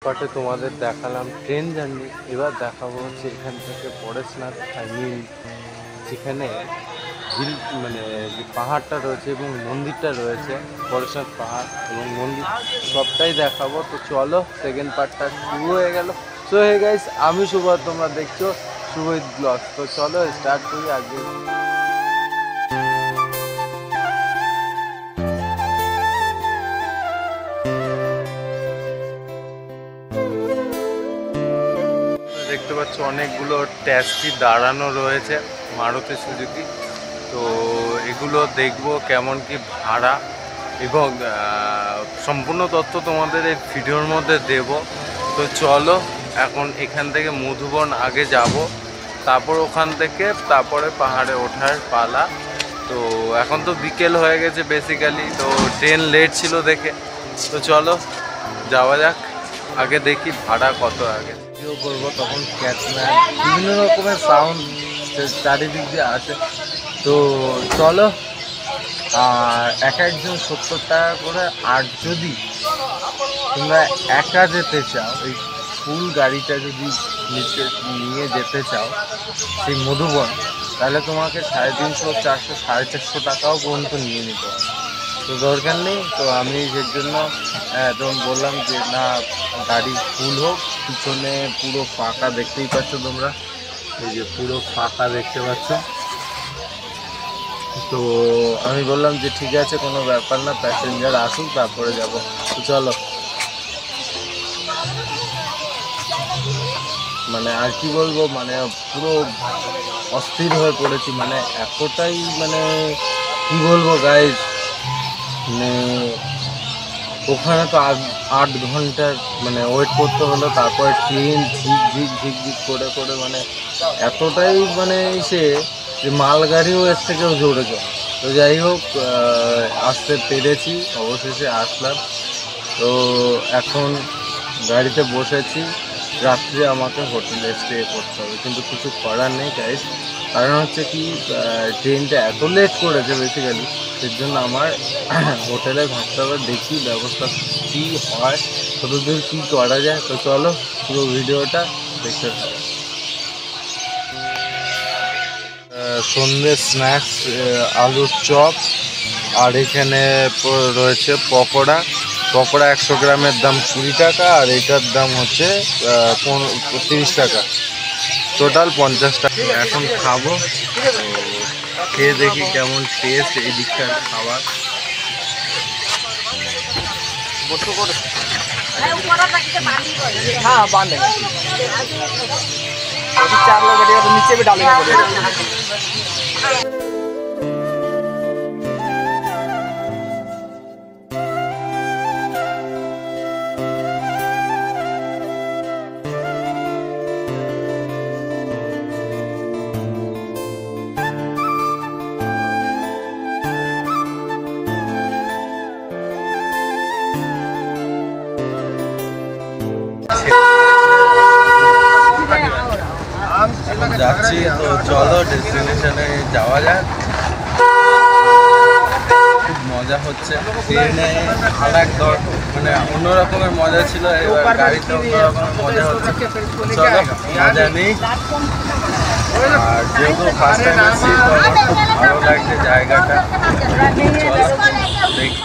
পার্টে তোমাদের দেখালাম ট্রেন জার্নি। এবার দেখাবো হচ্ছে এখান থেকে পরেশনাথ, যেখানে হিল মানে যে পাহাড়টা রয়েছে এবং মন্দিরটা রয়েছে, পরেশনাথ পাহাড় এবং মন্দির সবটাই দেখাবো। তো চলো, সেকেন্ড পার্টটা শুরু হয়ে গেল। সো হে গাইস, আমি শুভ, তোমরা দেখছো শুভজিৎ ব্লগ। তো চলো স্টার্ট করি আজকে। দেখতে পাচ্ছ অনেকগুলো ট্যাক্সি দাঁড়ানো রয়েছে, মারুতি সুজুকি। তো এগুলো দেখবো কেমন কি ভাড়া, এবং সম্পূর্ণ তথ্য তোমাদের এই ভিডিওর মধ্যে দেব। তো চলো, এখন এখান থেকে মধুবন আগে যাব, তারপর ওখান থেকে তারপরে পাহাড়ে ওঠার পালা। তো এখন তো বিকেল হয়ে গেছে বেসিক্যালি, তো ট্রেন লেট ছিল দেখে। তো চলো যাওয়া যাক, আগে দেখি ভাড়া কত আগে। ভিডিও করবো তখন ক্যাটম্যান বিভিন্ন রকমের সাউন্ড চারিদিক দিয়ে আসে। তো চলো, আর এক একজন 70 টাকা করে। আর যদি তোমরা একা যেতে চাও, এই ফুল গাড়িটা যদি নিয়ে যেতে চাও সেই মধুবন, তাহলে তোমাকে 350, 400, 450 টাকাও পর্যন্ত নিয়ে নিতে হবে। তো দরকার নেই। তো আমি এর জন্য তখন বললাম যে না, গাড়ি ফুল হোক। পিছনে পুরো ফাঁকা দেখতেই পাচ্ছ তোমরা, এই যে পুরো ফাঁকা দেখতে পাচ্ছ। তো আমি বললাম যে ঠিক আছে, কোনো ব্যাপার না, প্যাসেঞ্জার আসুক তারপরে যাব। তো চলো, মানে আর কি বলবো, মানে পুরো অস্থির হয়ে পড়েছি, মানে এতটাই মানে কি বলবো গাইজ, মানে ওখানে তো 8 ঘন্টার মানে ওয়েট করতে হলো। তারপরে ট্রেন ঝিক করে করে মানে এতটাই মানে সে যে মালগাড়িও এর থেকেও জোরে চলে। তো যাই হোক, আসতে পেরেছি, অবশেষে আসলাম। তো এখন গাড়িতে বসেছি, রাত্রে আমাকে হোটেলে স্টে করতে হবে, কিন্তু কিছু করার নেই গাইস। কারণ হচ্ছে কি, ট্রেনটা এত লেট করেছে বেসিক্যালি, এর জন্য আমার হোটেলে থাকতে হবে। দেখি ব্যবস্থা কী হয়, কতদূর কী করা যায়। তো চলো, পুরো ভিডিওটা দেখতে থাকো। সন্ধ্যের স্ন্যাক্স, আলুর চপ, আর এখানে রয়েছে পকোড়া। 100 গ্রামের দাম 20 টাকা, আর এটার দাম হচ্ছে 30 টাকা, টোটাল 50 টাকা। এখন খাবো, খেয়ে দেখি কেমন টেস্ট এই দিকটার খাবার। हाँ बांध देंगे 4 लोग बैठेगा तो नीचे भी डालेंगे। যাচ্ছি, তো চলো ডেস্টিনেশনে যাওয়া যাক। খুব মজা হচ্ছে ট্রেনে, আর এক মানে অন্য রকমের মজা ছিল, এবার গাড়িতে অন্য রকমের মজা হচ্ছে। চলো মজা নেই। আর যেহেতু ফার্স্ট টাইম আসছি, তো আমার খুব ভালো লাগছে জায়গাটা। চলো দেখি।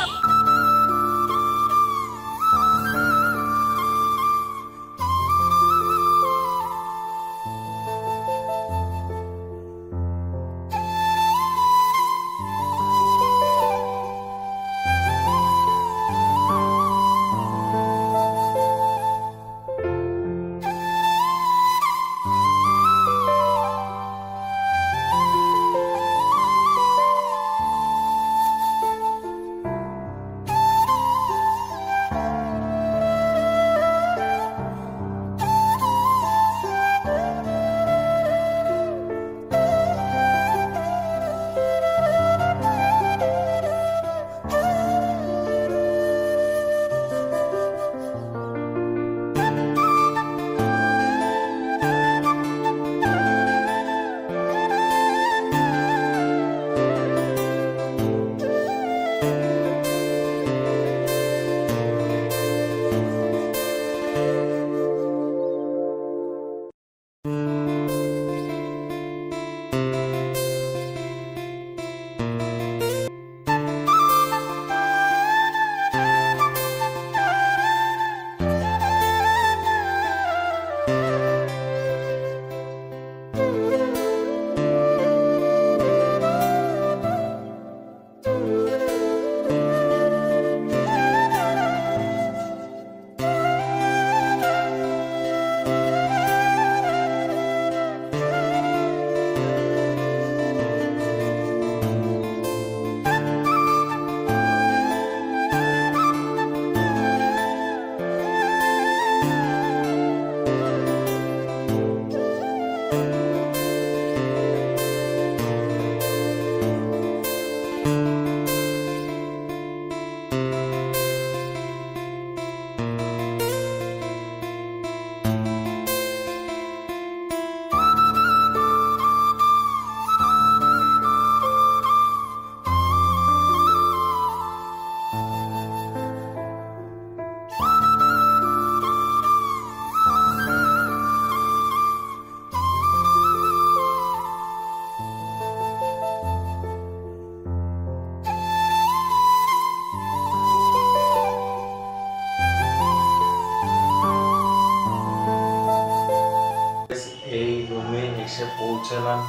পৌঁছালাম।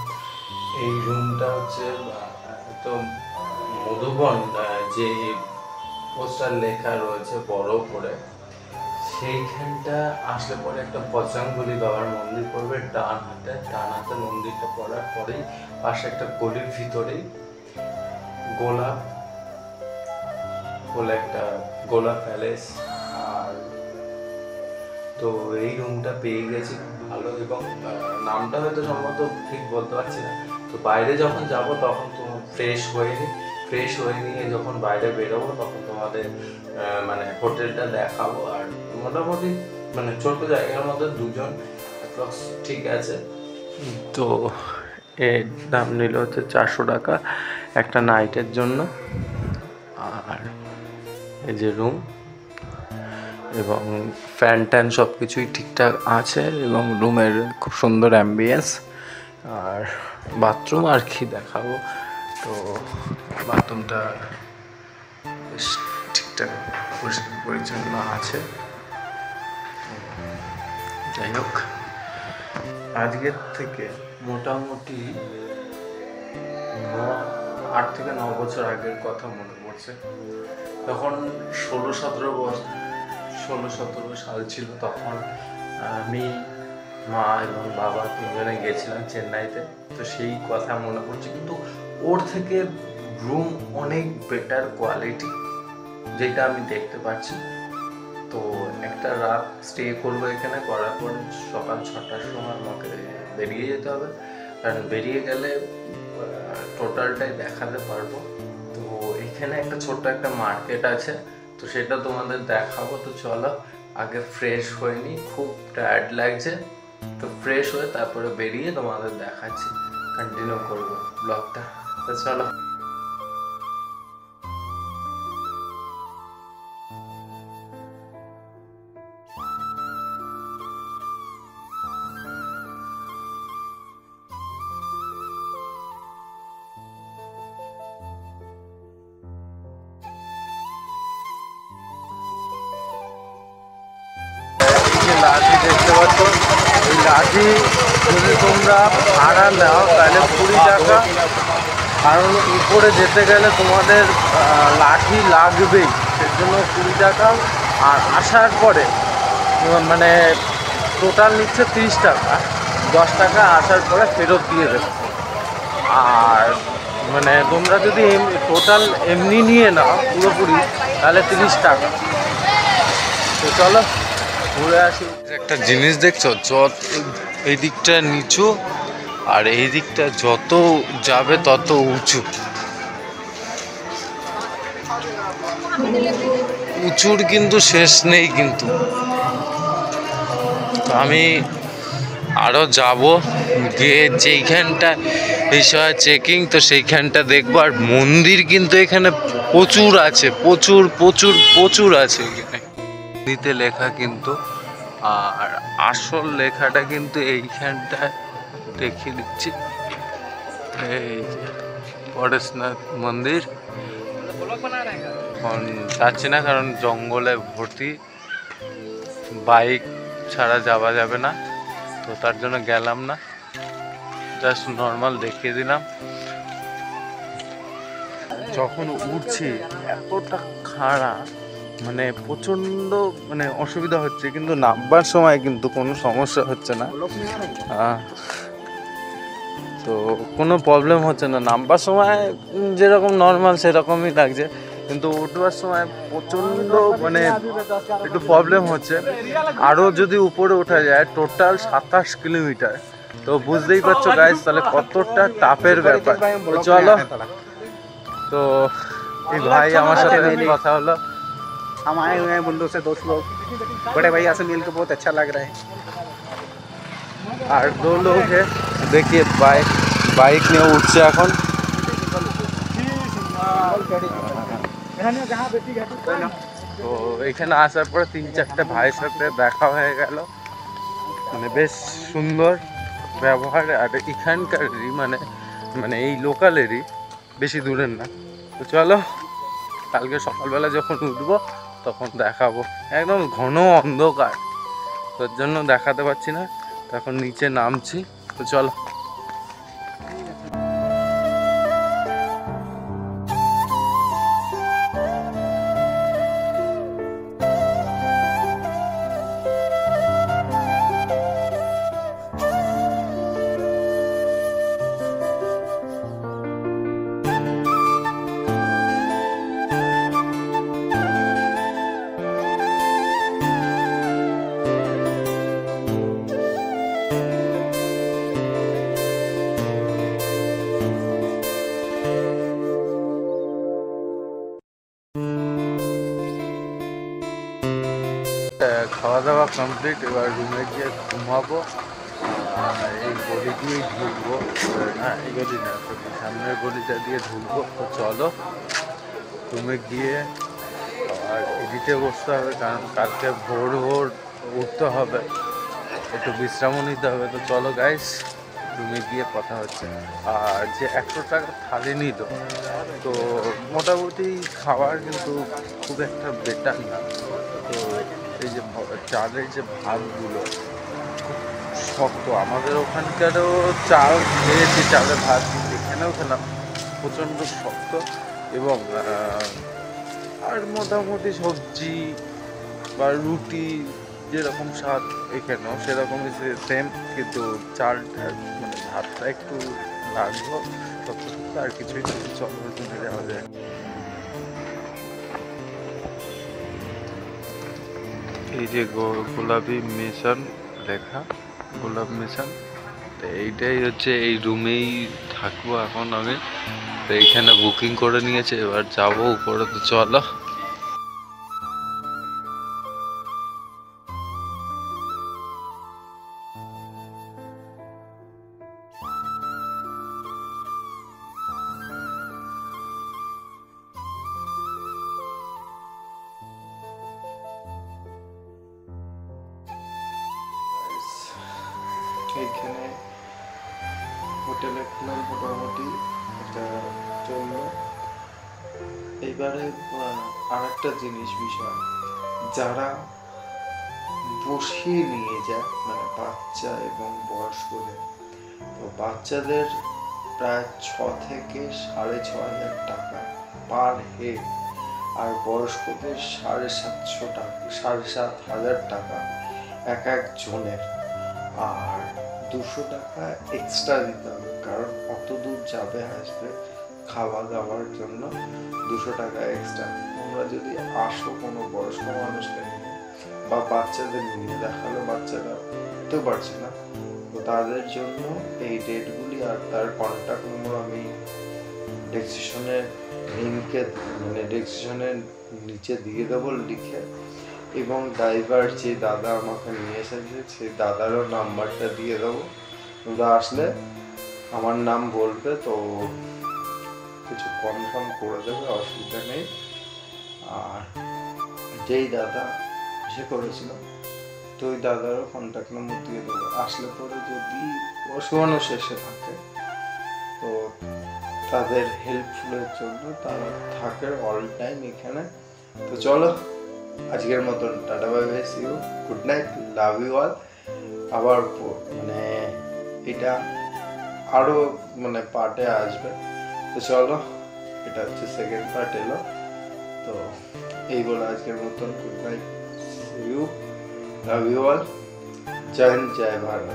এই রুমটা হচ্ছে তো মধুবন, যে পোস্টার লেখা রয়েছে বড় করে, সেইখানটা আসলে পরে একটা বজরংবলী বাবার মন্দির পড়বে ডান হাতে মন্দিরটা পড়ার পরেই পাশে একটা গলির ভিতরেই গোলাপ বলে একটা গোলাপ প্যালেস। আর তো এই রুমটা পেয়ে গেছি ভালো, এবং নামটা হয়তো সম্ভবত ঠিক বলতে পারছি না। তো বাইরে যখন যাব তখন তোমার ফ্রেশ হয়ে নিয়ে যখন বাইরে বেরোবো তখন তোমাদের মানে হোটেলটা দেখাবো। আর মোটামুটি মানে ছোট জায়গার মধ্যে দুজন অ্যাপ্রক্স ঠিক আছে। তো এর দাম নিল হচ্ছে 400 টাকা একটা নাইটের জন্য। আর এই যে রুম, এবং ফ্যান ট্যান সব কিছুই ঠিকঠাক আছে, এবং রুমের খুব সুন্দর অ্যাম্বিয়েন্স। আর বাথরুম আর কি দেখাবো, তো বাথরুমটা বেশ ঠিকঠাক পরিষ্কার পরিচ্ছন্ন আছে। যাই হোক, আজকের থেকে মোটামুটি 8 থেকে 9 বছর আগের কথা মনে পড়ছে। তখন 16-17 সাল ছিল। তখন আমি, মা এবং বাবা তিনজনে গেছিলাম চেন্নাইতে। তো সেই কথা মনে পড়ছে, কিন্তু ওর থেকে রুম অনেক বেটার কোয়ালিটি, যেটা আমি দেখতে পাচ্ছি। তো একটা রাত স্টে করবো এখানে, করার পর সকাল 6টার সময় আমাকে বেরিয়ে যেতে হবে, কারণ বেরিয়ে গেলে টোটালটাই দেখাতে পারবো। তো এখানে একটা ছোট্ট একটা মার্কেট আছে, তো সেটা তোমাদের দেখাবো। তো চলো আগে ফ্রেশ হয়ে নিই, খুব টায়ার্ড লাগছে। তো ফ্রেশ হয়ে তারপরে বেরিয়ে তোমাদের দেখাচ্ছি, কন্টিনিউ করবো ব্লগটা। তো চলো। লাঠি দেখতে পাচ্ছ, ওই লাঠি যদি তোমরা ভাড়া নাও তাহলে 20 টাকা, কারণ উপরে যেতে গেলে তোমাদের লাঠি লাগবেই, সেজন্য 20 টাকা। আর আসার পরে মানে টোটাল নিচ্ছে 30 টাকা, 10 টাকা আসার পরে ফেরত দিয়ে দেবে। আর মানে তোমরা যদি টোটাল এমনি নিয়ে নাও পুরোপুরি, তাহলে 30 টাকা। তো চলো ঘুরে আসি। একটা জিনিস দেখছো, এই দিকটা নিচু আর এই দিকটা যত যাবে তত উঁচু। উঁচুর কিন্তু শেষ নেই। কিন্তু আমি আরো যাব, গিয়ে যেইখানটা বিষয় চেকিং, তো সেইখানটা দেখবো। আর মন্দির কিন্তু এখানে প্রচুর আছে, প্রচুর প্রচুর প্রচুর আছে এখানে হিন্দিতে লেখা কিন্তু। আর আসল লেখাটা কিন্তু এইখানটায় দেখিয়ে দিচ্ছি, এই পরেশনাথ মন্দির। এখন যাচ্ছি না, কারণ জঙ্গলে ভর্তি, বাইক ছাড়া যাওয়া যাবে না, তো তার জন্য গেলাম না, জাস্ট নর্মাল দেখিয়ে দিলাম। যখন উঠছি এতটা খাড়া, মানে প্রচণ্ড মানে অসুবিধা হচ্ছে, কিন্তু নামবার সময় কিন্তু কোনো সমস্যা হচ্ছে না। তো কোনো প্রবলেম হচ্ছে না, নামবার সময় যেরকম নর্মাল সেরকমই লাগছে, কিন্তু উঠবার সময় প্রচণ্ড মানে একটু প্রবলেম হচ্ছে। আরও যদি উপরে ওঠা যায় টোটাল 27 কিলোমিটার, তো বুঝতেই পারছো গাইস তাহলে কতটা টাফের ব্যাপার। চলো, তো এই ভাই আমার সাথে কথা হলো। हम आए हुए हैं बुल्लू से 2 लोग, बड़े भैया से मिल के बहुत अच्छा लग रहा है। আর 2 লোক है, देखिए বাইক নিয়ে উঠছে এখন। তো এখানে আসার পরে 3-4টা ভাইয়ের সাথে দেখা হয়ে গেল, মানে বেশ সুন্দর ব্যবহার। আর এখানকারই মানে এই লোকালেরই, বেশি দূরের না। তো চলো কালকে সকালবেলা যখন উঠবো তখন দেখাবো। একদম ঘন অন্ধকার, তোর জন্য দেখাতে পারছি না। তখন নিচে নামছি, তো চলো। খাওয়া কমপ্লিট, এবার রুমে গিয়ে ঘুমাবো। এই গলি দিয়েই ঢুকবো, না এই গলি না, সামনের গলিটা দিয়ে ঢুকবো। তো চলো রুমে গিয়ে আর এডিটে বসতে হবে, কারণ কালকে ভোর ভোর উঠতে হবে, একটু বিশ্রামও নিতে হবে। তো চলো গাইস রুমে গিয়ে কথা হচ্ছে। আর যে 100 টাকা থালি নিল, তো মোটামুটি খাবার কিন্তু খুব একটা বেটার না। তো এই যে চালের যে ভাতগুলো খুব শক্ত, আমাদের ওখানকারও চাল খেয়েছি, চালের ভাত কিন্তু এখানেও খেলাম, প্রচণ্ড শক্ত। এবং আর মোটামুটি সবজি বা রুটি যেরকম স্বাদ এখানেও সেরকমই সেম, কিন্তু চালটা মানে ভাতটা একটু লাগলো শক্ত শক্ত, আর কিছুই না। চলো রুমে যাওয়া যায়। এই যে গোলাপি মিশন লেখা, গোলাপ মিশন, তো এইটাই হচ্ছে, এই রুমেই থাকবো এখন আমি। তো এইখানে বুকিং করে নিয়েছে, এবার যাবো উপরে। তো চলো। এইখানে হোটেলে খেলাম মোটামুটি, এটা চললো। এইবারে আর একটা জিনিস বিষয়, যারা বসিয়ে নিয়ে যায় মানে বাচ্চা এবং বয়স্কদের, তো বাচ্চাদের প্রায় 6 থেকে 6,500 টাকা পার হেড, আর বয়স্কদের 750 টাকা, 7,500 টাকা এক একজনের। আর 200 টাকা এক্সট্রা দিতে হবে, কারণ অত দূর যাবে আসবে, খাওয়া দাওয়ার জন্য 200 টাকা এক্সট্রা। তোমরা যদি আসো কোনো বয়স্ক মানুষকে নিয়ে বা বাচ্চাদের নিয়ে, দেখালো বাচ্চারা উঠতে পারছে না, তো তাদের জন্য এই ডেটগুলি আর তার কন্ট্যাক্ট নম্বর আমি ডেসক্রিপশনের লিঙ্কে মানে ডেসক্রিপশনের নিচে দিয়ে দেবো লিখে। এবং ড্রাইভার যে দাদা আমাকে নিয়ে এসেছে সেই দাদারও নাম্বারটা দিয়ে দেবো। তোমরা আসলে আমার নাম বলবে, তো কিছু কম সম করে দেবে, অসুবিধা নেই। আর যেই দাদা সে করেছিল, তো ওই দাদারও কন্ট্যাক্ট নম্বর দিয়ে দেবো। আসলে পরে যদি অসুবিধা শেষে থাকে, তো তাদের হেল্পফুলের জন্য তারা থাকে অল টাইম এখানে। তো চলো আজকের মতন tata, bye bye, see you, good night, love you all. আবার মানে এটা আরো মানে পার্টে আসবে। তো চলো, এটা হচ্ছে সেকেন্ড পার্ট এলো। তো এই বলে আজকের মতন good night, see you, love you all, Jai Hind, Jai Bharat.